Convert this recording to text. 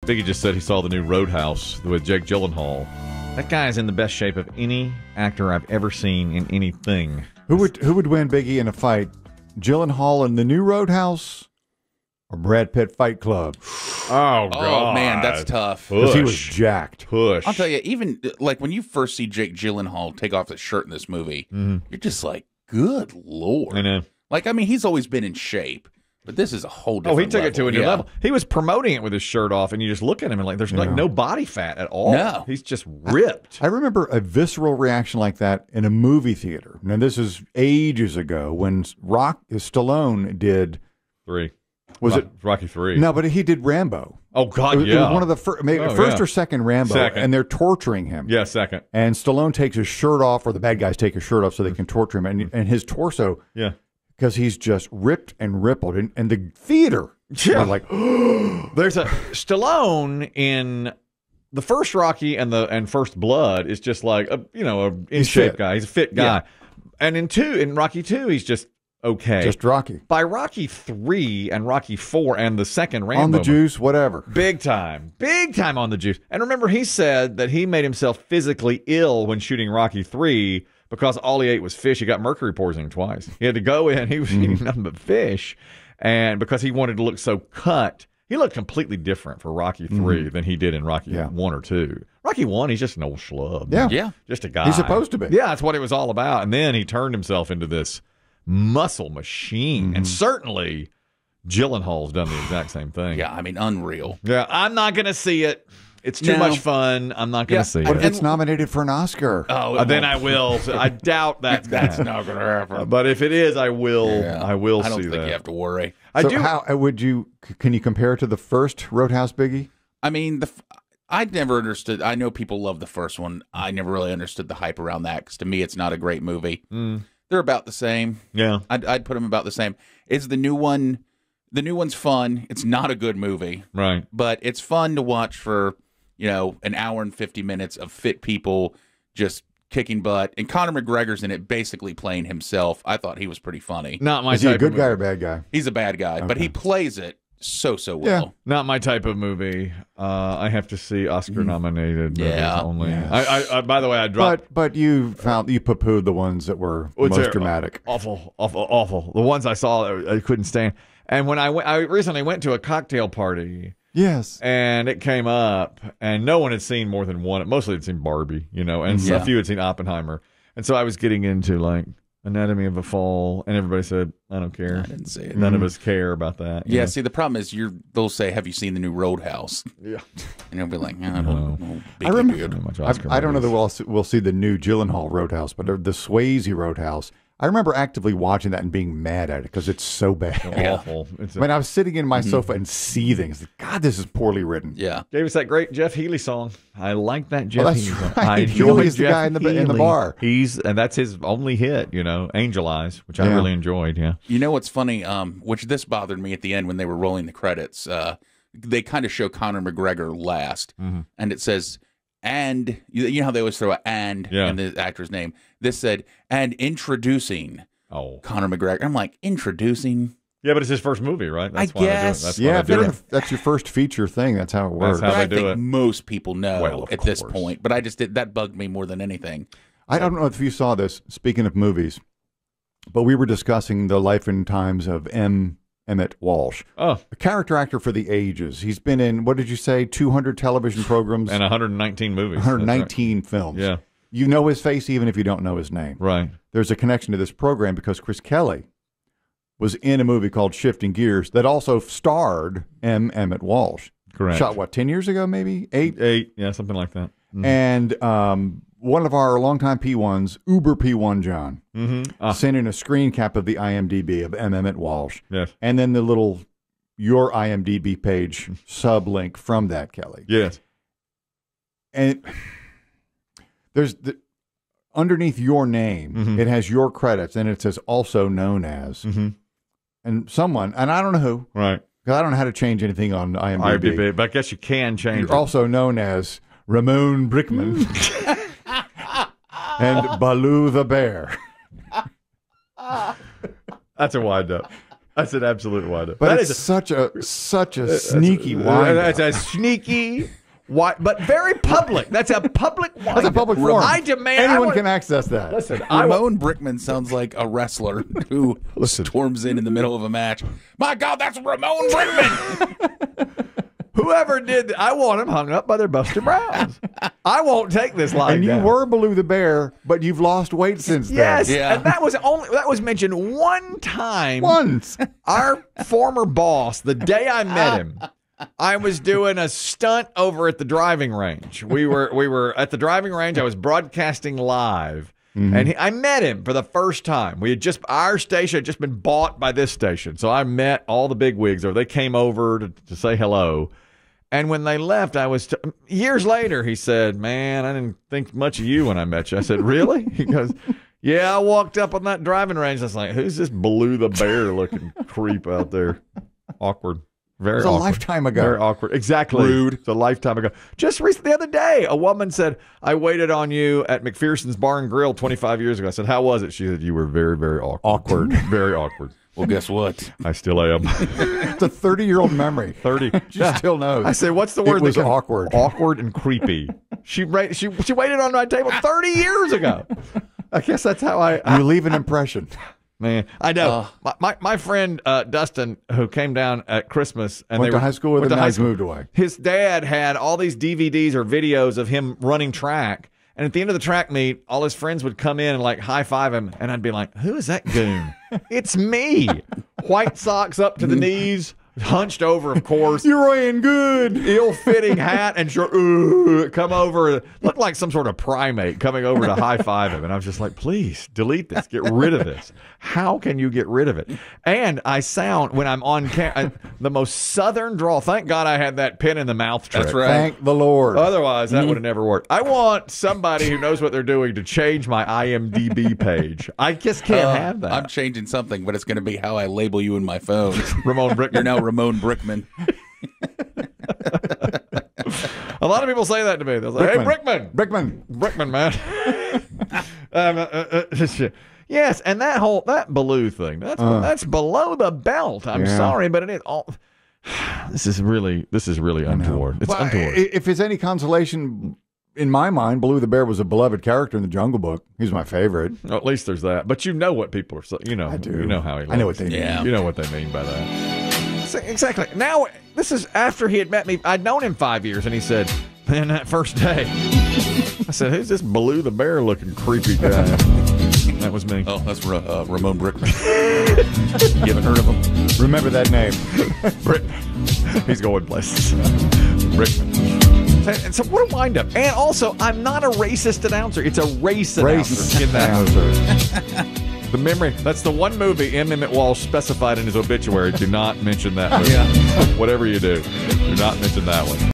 Biggie just said he saw the new Roadhouse with Jake Gyllenhaal. That guy is in the best shape of any actor I've ever seen in anything. Who would win Biggie in a fight? Gyllenhaal in the new Roadhouse or Brad Pitt Fight Club? Oh, God. Oh, man, that's tough. Because he was jacked. Push. I'll tell you, even like when you first see Jake Gyllenhaal take off his shirt in this movie, you're just like, good Lord. I know. Like, I mean, he's always been in shape, but this is a whole different Oh, he took it to a new Yeah. level. He was promoting it with his shirt off, and you just look at him and like, there's like no body fat at all. No. He's just ripped. I remember a visceral reaction like that in a movie theater. Now, this is ages ago when Stallone did... 3. Was it Rocky 3? No, but he did Rambo. Oh, God, It was one of the first yeah. or second Rambo, Second. and they're torturing him. Yeah, second. And Stallone takes his shirt off, or the bad guys take his shirt off so they can torture him, and his torso, Yeah. because he's just ripped and rippled, and the theater, Yeah. was like, There's a Stallone in the first Rocky and First Blood is just like a in shape fit. guy. He's a fit guy. And in Rocky 2, he's just okay. just Rocky By Rocky 3 and Rocky 4 and the second Rambo on the movie, juice, whatever. big time on the juice. And remember, he said that he made himself physically ill when shooting Rocky 3 because all he ate was fish. He got mercury poisoning twice. He had to go in. He was eating nothing but fish. And because he wanted to look so cut, he looked completely different for Rocky 3 than he did in Rocky 1 or 2. Rocky 1, he's just an old schlub. Yeah. Yeah. Just a guy. He's supposed to be. Yeah, that's what it was all about. And then he turned himself into this muscle machine. And certainly Gyllenhaal's done the exact same thing. Yeah, I mean, unreal. Yeah, I'm not going to see it. It's too much fun. I'm not going to see What it. if it's nominated for an Oscar? Oh, Then I will. I doubt that's not going to happen. But if it is, I will. Yeah. I will I don't see think that. you have to worry. So how would you? Can you compare it to the first Roadhouse, Biggie? I mean, I never understood. I know people love the first one. I never really understood the hype around that because to me, it's not a great movie. They're about the same. Yeah. I'd put them about the same. Is the new one? The new one's fun. It's not a good movie, Right. but it's fun to watch for an hour and 50 minutes of fit people just kicking butt. And Conor McGregor's in it, basically playing himself. I thought he was pretty funny. Not my Is he type a good of guy movie. or bad guy? He's a bad guy, but he plays it so well. Yeah. Not my type of movie. I have to see Oscar-nominated movies Yeah. only. Yeah. I by the way, I dropped. But you poo-pooed the ones that were most dramatic. Awful. The ones I saw, I couldn't stand. And when I recently went to a cocktail party. Yes. And it came up, and no one had seen more than one. Mostly had seen Barbie, and a few had seen Oppenheimer. And so I was getting into like Anatomy of a Fall, and everybody said, "I don't care." I didn't see it. None of us care about that. you Yeah, know? see, the problem is they'll say, "Have you seen the new Roadhouse?" Yeah. And they'll be like, "No, No. I remember- Not much Oscar I don't know that movies. we'll see the new Gyllenhaal Roadhouse, but the Swayze Roadhouse. I remember actively watching that and being mad at it because it's so bad. Awful. It's I mean, I was sitting in my sofa and seething. It's like, God, this is poorly written. Yeah. Gave us that great Jeff Healey song. I like that Jeff Well, that's Healey song. right. I Healy's enjoyed the Jeff guy in the Healey. bar. And that's his only hit, Angel Eyes, which I Yeah. really enjoyed. Yeah. You know what's funny? Which this bothered me at the end when they were rolling the credits. They kind of show Conor McGregor last, and it says, and you know how they always throw an in the actor's name. This said, and introducing Conor McGregor. I'm like, introducing? Yeah, but it's his first movie, right? That's why guess. That's Yeah, why if they do you're it. that's your first feature thing. That's how it works. That's how I they do think it. most people know Well, of at this course. point, but that bugged me more than anything. I don't know if you saw this, speaking of movies, but we were discussing the life and times of M Emmitt Walsh, Oh, a character actor for the ages. He's been in, what did you say, 200 television programs, and 119 movies. That's 119 films. Yeah. You know his face even if you don't know his name. Right. There's a connection to this program because Chris Kelly was in a movie called Shifting Gears that also starred M Emmitt Walsh. Correct. Shot, what, 10 years ago, maybe? 8? 8, yeah, something like that. And one of our longtime P1s, Uber P1 John, sent in a screen cap of the IMDB of M Emmitt Walsh. Yes. And then the little your IMDB page sublink from that, Kelly. Yes. And there's underneath your name, it has your credits, and it says also known as. And someone, and I don't know who, Right. because I don't know how to change anything on IMDb. IMDb, but I guess you can change You're it. also known as Ramon Brickman and Baloo the Bear. That's a wind up. That's an absolute wind-up. But that it's such a sneaky wind-up. That's a sneaky, but very public. That's a public wind-up. That's a public forum. I demand anyone can access that. Listen, Ramon Brickman sounds like a wrestler who storms in the middle of a match. My God, that's Ramon Brickman. Whoever did, I want them hung up by their Buster Browns. I won't take this lying And you down. were Baloo the Bear, but you've lost weight since then. Yes, Yeah. and that was mentioned one time. Once. Our former boss, the day I met him, I was doing a stunt over at the driving range. We were at the driving range. I was broadcasting live. And I met him for the first time. Our station had just been bought by this station. So I met all the big wigs over. They came over to say hello. And when they left, years later, he said, man, I didn't think much of you when I met you. I said, really? He goes, yeah, I walked up on that driving range. I was like, who's this Baloo the Bear looking creep out there? Awkward. Very awkward. A lifetime ago. Very awkward. Exactly. Rude. It's a lifetime ago. Just recently, the other day, a woman said, I waited on you at McPherson's Bar and Grill 25 years ago. I said, how was it? She said, you were very, very awkward. Awkward. Very awkward. Well, guess what? I still am. It's a 30-year-old memory. 30. She still knows. I said, what's the word? It was awkward. Awkward and creepy. She waited on my table 30 years ago. I guess that's how You leave an impression. Man, I know. My friend Dustin, who came down at Christmas, and Went to high school with him, now he's moved away. His dad had all these DVDs or videos of him running track, and at the end of the track meet, all his friends would come in and like high five him, and I'd be like, "Who is that goon?" It's me. White socks up to the knees, hunched over, of course. You're ran good. Ill-fitting hat and short. Come over, looked like some sort of primate coming over to high five him, and I was just like, "Please delete this. Get rid of this. How can you get rid of it?" And I sound when I'm on camera the most southern drawl. Thank God I had that pin in the mouth trick. That's right. Thank the Lord. Otherwise, that would have never worked. I want somebody who knows what they're doing to change my IMDB page. I just can't have that. I'm changing something, but it's going to be how I label you in my phone. Ramon Brickman. You're now Ramon Brickman. A lot of people say that to me. They'll say, "Hey, Brickman, Brickman, man." Yes, and that Baloo thing. That's below the belt. I'm sorry, but it is all. This is really untoward. It's untoward. If it's any consolation, in my mind, Baloo the Bear was a beloved character in the Jungle Book. He's my favorite. Well, at least there's that. But you know what people are saying. You know, I do. You know how he looks. I know what they mean. Yeah. You know what they mean by that. Exactly. Now, this is after he had met me. I'd known him 5 years, and he said, man, that first day, I said, who's this Baloo the Bear looking creepy guy? That was me. Oh, that's Ramon Brickman. You haven't heard of him? Remember that name. He's going places. Brickman. And so what a wind-up. And also, I'm not a racist announcer. It's a race announcer in that. The memory. That's the one movie M Emmitt Walsh specified in his obituary. Do not mention that movie. Whatever you do not mention that one.